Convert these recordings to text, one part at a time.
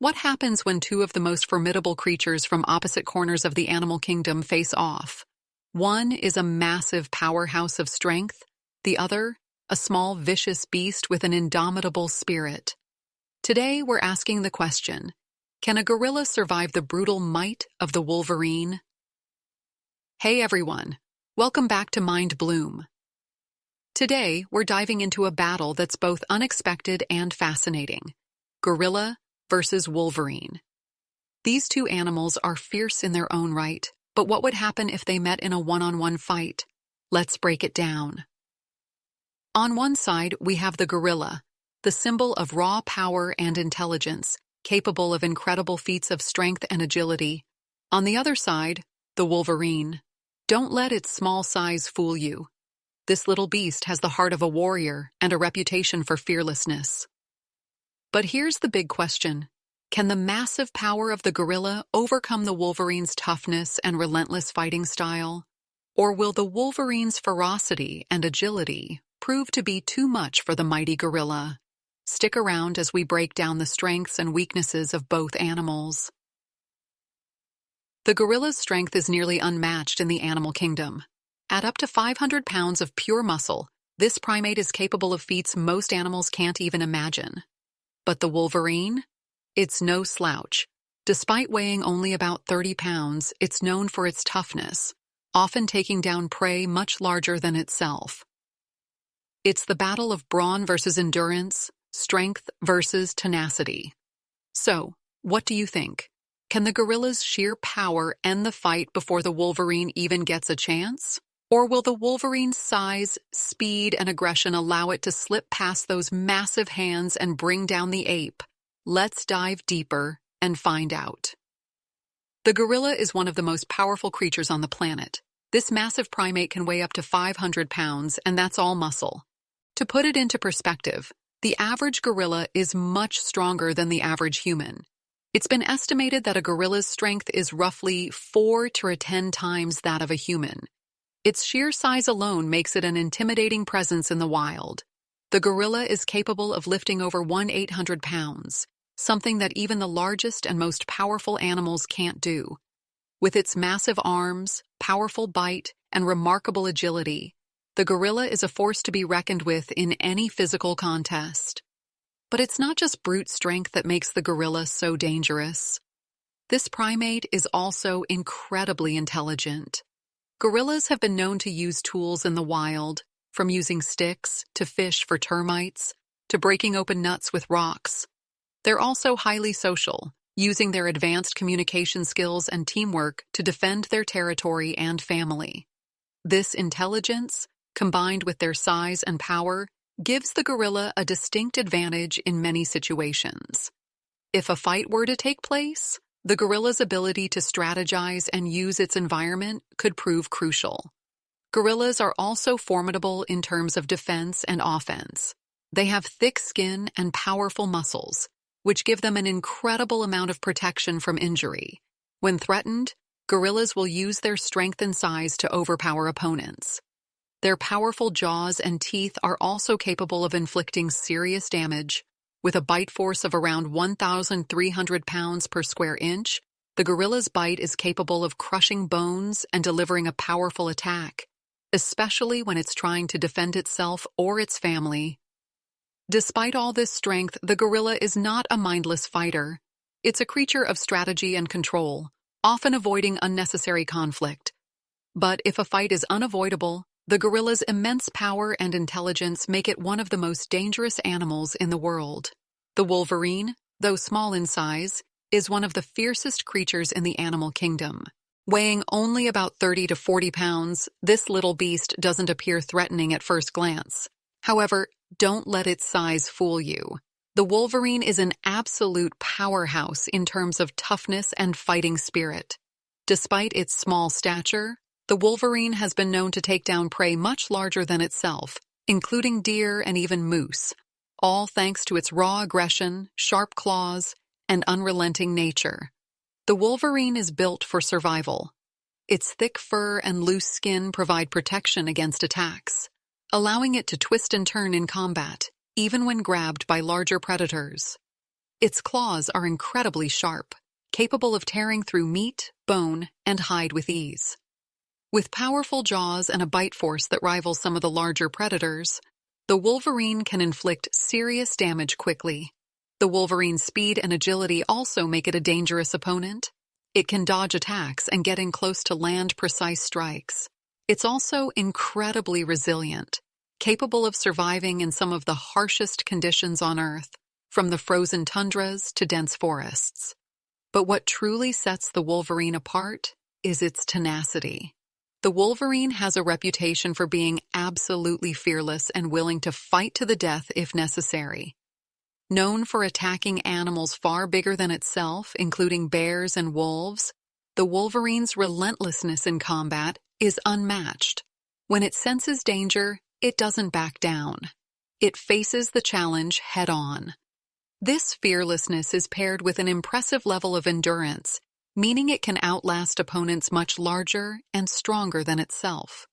What happens when two of the most formidable creatures from opposite corners of the animal kingdom face off? One is a massive powerhouse of strength, the other, a small vicious beast with an indomitable spirit. Today we're asking the question, can a gorilla survive the brutal might of the Wolverine? Hey everyone, welcome back to Mind Bloom. Today we're diving into a battle that's both unexpected and fascinating. Gorilla versus Wolverine. These two animals are fierce in their own right, but what would happen if they met in a one-on-one fight? Let's break it down. On one side, we have the gorilla, the symbol of raw power and intelligence, capable of incredible feats of strength and agility. On the other side, the Wolverine. Don't let its small size fool you. This little beast has the heart of a warrior and a reputation for fearlessness. But here's the big question. Can the massive power of the gorilla overcome the Wolverine's toughness and relentless fighting style? Or will the Wolverine's ferocity and agility prove to be too much for the mighty gorilla? Stick around as we break down the strengths and weaknesses of both animals. The gorilla's strength is nearly unmatched in the animal kingdom. At up to 500 pounds of pure muscle, this primate is capable of feats most animals can't even imagine. But the Wolverine? It's no slouch. Despite weighing only about 30 pounds, it's known for its toughness, often taking down prey much larger than itself. It's the battle of brawn versus endurance, strength versus tenacity. So, what do you think? Can the gorilla's sheer power end the fight before the Wolverine even gets a chance? Or will the Wolverine's size, speed, and aggression allow it to slip past those massive hands and bring down the ape? Let's dive deeper and find out. The gorilla is one of the most powerful creatures on the planet. This massive primate can weigh up to 500 pounds, and that's all muscle. To put it into perspective, the average gorilla is much stronger than the average human. It's been estimated that a gorilla's strength is roughly 4 to 10 times that of a human. Its sheer size alone makes it an intimidating presence in the wild. The gorilla is capable of lifting over 1,800 pounds, something that even the largest and most powerful animals can't do. With its massive arms, powerful bite, and remarkable agility, the gorilla is a force to be reckoned with in any physical contest. But it's not just brute strength that makes the gorilla so dangerous. This primate is also incredibly intelligent. Gorillas have been known to use tools in the wild, from using sticks to fish for termites, to breaking open nuts with rocks. They're also highly social, using their advanced communication skills and teamwork to defend their territory and family. This intelligence, combined with their size and power, gives the gorilla a distinct advantage in many situations. If a fight were to take place, the gorilla's ability to strategize and use its environment could prove crucial. Gorillas are also formidable in terms of defense and offense. They have thick skin and powerful muscles, which give them an incredible amount of protection from injury. When threatened, gorillas will use their strength and size to overpower opponents. Their powerful jaws and teeth are also capable of inflicting serious damage. With a bite force of around 1,300 pounds per square inch, the gorilla's bite is capable of crushing bones and delivering a powerful attack, especially when it's trying to defend itself or its family. Despite all this strength, the gorilla is not a mindless fighter. It's a creature of strategy and control, often avoiding unnecessary conflict. But if a fight is unavoidable, the gorilla's immense power and intelligence make it one of the most dangerous animals in the world. The Wolverine, though small in size, is one of the fiercest creatures in the animal kingdom. Weighing only about 30 to 40 pounds, this little beast doesn't appear threatening at first glance. However, don't let its size fool you. The Wolverine is an absolute powerhouse in terms of toughness and fighting spirit. Despite its small stature, the Wolverine has been known to take down prey much larger than itself, including deer and even moose, all thanks to its raw aggression, sharp claws, and unrelenting nature. The Wolverine is built for survival. Its thick fur and loose skin provide protection against attacks, allowing it to twist and turn in combat, even when grabbed by larger predators. Its claws are incredibly sharp, capable of tearing through meat, bone, and hide with ease. With powerful jaws and a bite force that rivals some of the larger predators, the Wolverine can inflict serious damage quickly. The Wolverine's speed and agility also make it a dangerous opponent. It can dodge attacks and get in close to land precise strikes. It's also incredibly resilient, capable of surviving in some of the harshest conditions on Earth, from the frozen tundras to dense forests. But what truly sets the Wolverine apart is its tenacity. The Wolverine has a reputation for being absolutely fearless and willing to fight to the death if necessary. Known for attacking animals far bigger than itself, including bears and wolves, the Wolverine's relentlessness in combat is unmatched. When it senses danger, it doesn't back down. It faces the challenge head-on. This fearlessness is paired with an impressive level of endurance, meaning it can outlast opponents much larger and stronger than itself.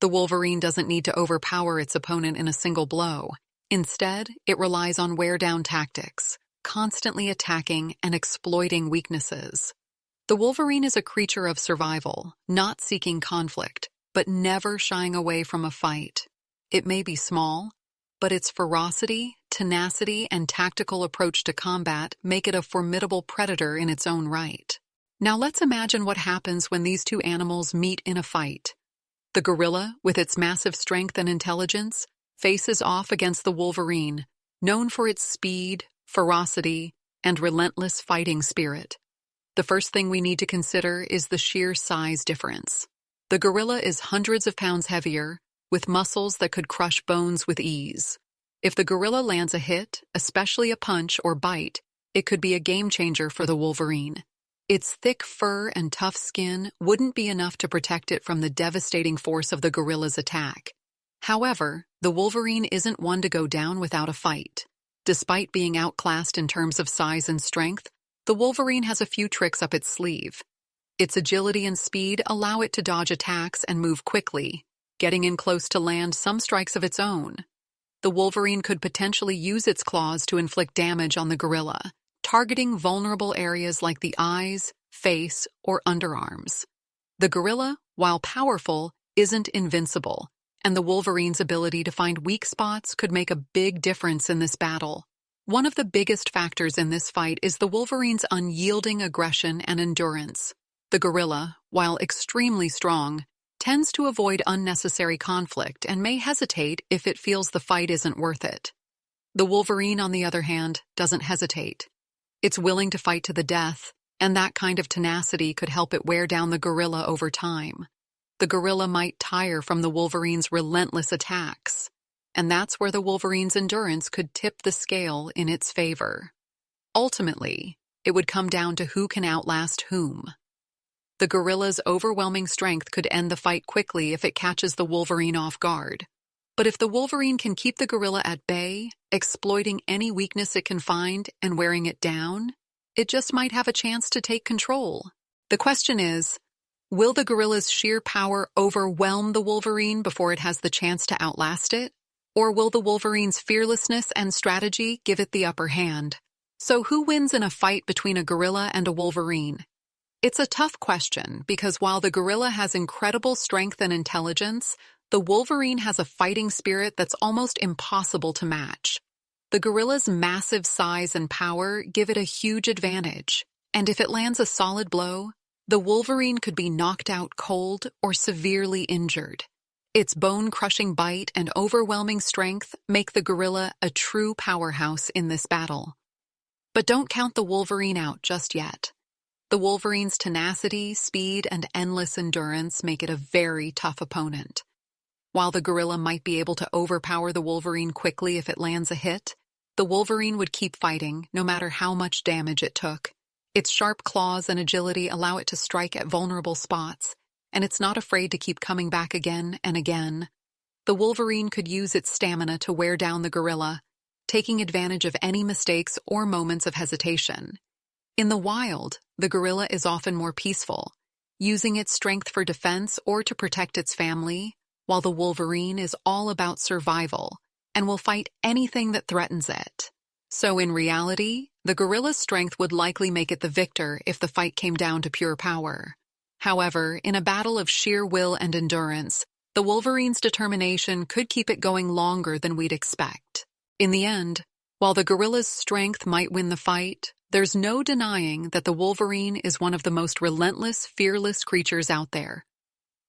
The Wolverine doesn't need to overpower its opponent in a single blow. Instead, it relies on wear-down tactics, constantly attacking and exploiting weaknesses. The Wolverine is a creature of survival, not seeking conflict, but never shying away from a fight. It may be small, but its ferocity, tenacity, and tactical approach to combat make it a formidable predator in its own right. Now let's imagine what happens when these two animals meet in a fight. The gorilla, with its massive strength and intelligence, faces off against the Wolverine, known for its speed, ferocity, and relentless fighting spirit. The first thing we need to consider is the sheer size difference. The gorilla is hundreds of pounds heavier, with muscles that could crush bones with ease. If the gorilla lands a hit, especially a punch or bite, it could be a game-changer for the Wolverine. Its thick fur and tough skin wouldn't be enough to protect it from the devastating force of the gorilla's attack. However, the Wolverine isn't one to go down without a fight. Despite being outclassed in terms of size and strength, the Wolverine has a few tricks up its sleeve. Its agility and speed allow it to dodge attacks and move quickly, getting in close to land some strikes of its own. The Wolverine could potentially use its claws to inflict damage on the gorilla, targeting vulnerable areas like the eyes, face, or underarms. The gorilla, while powerful, isn't invincible, and the Wolverine's ability to find weak spots could make a big difference in this battle. One of the biggest factors in this fight is the Wolverine's unyielding aggression and endurance. The gorilla, while extremely strong, tends to avoid unnecessary conflict and may hesitate if it feels the fight isn't worth it. The Wolverine, on the other hand, doesn't hesitate. It's willing to fight to the death, and that kind of tenacity could help it wear down the gorilla over time. The gorilla might tire from the Wolverine's relentless attacks, and that's where the Wolverine's endurance could tip the scale in its favor. Ultimately, it would come down to who can outlast whom. The gorilla's overwhelming strength could end the fight quickly if it catches the Wolverine off guard. But if the Wolverine can keep the gorilla at bay, exploiting any weakness it can find and wearing it down, it just might have a chance to take control. The question is, will the gorilla's sheer power overwhelm the Wolverine before it has the chance to outlast it? Or will the Wolverine's fearlessness and strategy give it the upper hand? So who wins in a fight between a gorilla and a Wolverine? It's a tough question because while the gorilla has incredible strength and intelligence, the Wolverine has a fighting spirit that's almost impossible to match. The gorilla's massive size and power give it a huge advantage, and if it lands a solid blow, the Wolverine could be knocked out cold or severely injured. Its bone-crushing bite and overwhelming strength make the gorilla a true powerhouse in this battle. But don't count the Wolverine out just yet. The Wolverine's tenacity, speed, and endless endurance make it a very tough opponent. While the gorilla might be able to overpower the Wolverine quickly if it lands a hit, the Wolverine would keep fighting no matter how much damage it took. Its sharp claws and agility allow it to strike at vulnerable spots, and it's not afraid to keep coming back again and again. The Wolverine could use its stamina to wear down the gorilla, taking advantage of any mistakes or moments of hesitation. In the wild, the gorilla is often more peaceful, using its strength for defense or to protect its family, while the Wolverine is all about survival and will fight anything that threatens it. So in reality, the gorilla's strength would likely make it the victor if the fight came down to pure power. However, in a battle of sheer will and endurance, the Wolverine's determination could keep it going longer than we'd expect. In the end, while the gorilla's strength might win the fight, there's no denying that the Wolverine is one of the most relentless, fearless creatures out there.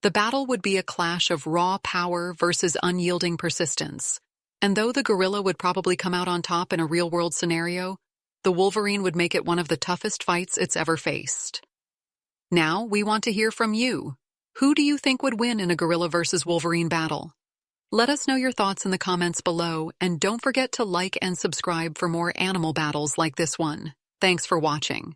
The battle would be a clash of raw power versus unyielding persistence. And though the gorilla would probably come out on top in a real-world scenario, the Wolverine would make it one of the toughest fights it's ever faced. Now, we want to hear from you. Who do you think would win in a gorilla versus Wolverine battle? Let us know your thoughts in the comments below, and don't forget to like and subscribe for more animal battles like this one. Thanks for watching.